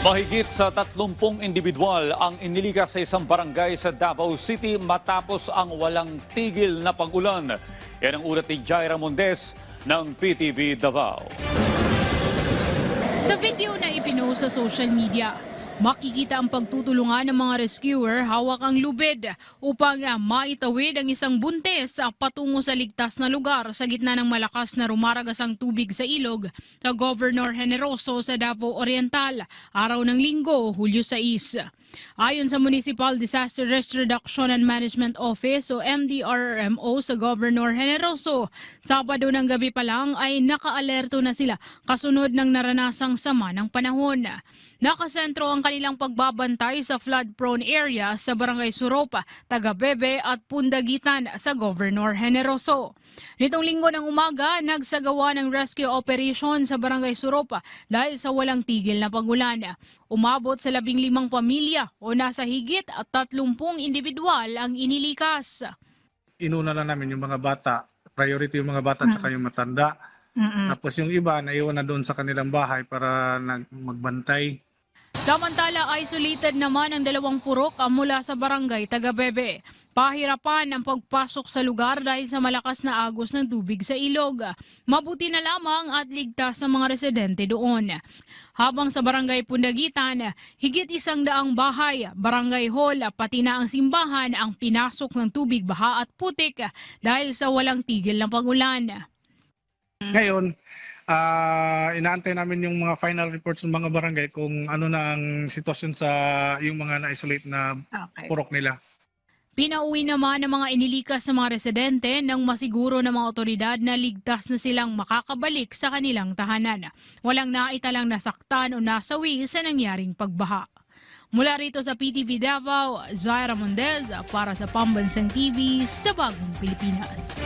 Mahigit sa 30 individual ang inilikas sa isang barangay sa Davao City matapos ang walang tigil na pag-ulan. Yan ang ulat ni Jaira Mondes ng PTV Davao. Sa video na ipinost sa social media, makikita ang pagtutulungan ng mga rescuer hawak ang lubid upang maitawid ang isang buntis patungo sa ligtas na lugar sa gitna ng malakas na rumaragasang tubig sa ilog sa Governor Generoso sa Davao Oriental, araw ng Linggo, Hulyo 6. Ayon sa Municipal Disaster Risk Reduction and Management Office o MDRRMO sa Governor Generoso, Sabado ng gabi pa lang ay nakaalerto na sila kasunod ng naranasang sama ng panahon. Nakasentro ang kanilang pagbabantay sa flood-prone area sa Barangay Suropa, Tagabebe at Pundagitan sa Governor Generoso. Nitong Linggo ng umaga, nagsagawa ng rescue operation sa Barangay Suropa dahil sa walang tigil na pagulan. Umabot sa 15 pamilya o nasa higit at 30 individual ang inilikas. Inuna lang namin yung mga bata, priority yung mga bata at saka yung matanda. Tapos yung iba naiwan na doon sa kanilang bahay para magbantay. Samantala, isolated naman ang 2 purok mula sa barangay Tagabebe. Pahirapan ang pagpasok sa lugar dahil sa malakas na agos ng tubig sa ilog. Mabuti na lamang at ligtas ang mga residente doon. Habang sa barangay Pundagitan, higit 100 bahay, barangay hall, pati na ang simbahan ang pinasok ng tubig, baha at putik dahil sa walang tigil ng pagulan. Ngayon, inaantay namin yung mga final reports ng mga barangay kung ano na ang sitwasyon sa yung mga na-isolate na purok nila. Pinauwi naman ng mga inilikas ng mga residente nang masiguro ng mga otoridad na ligtas na silang makakabalik sa kanilang tahanan. Walang naitalang nasaktan o nasawi sa nangyaring pagbaha. Mula rito sa PTV Davao, Jaira Mondes para sa Pambansang TV sa Bagong Pilipinas.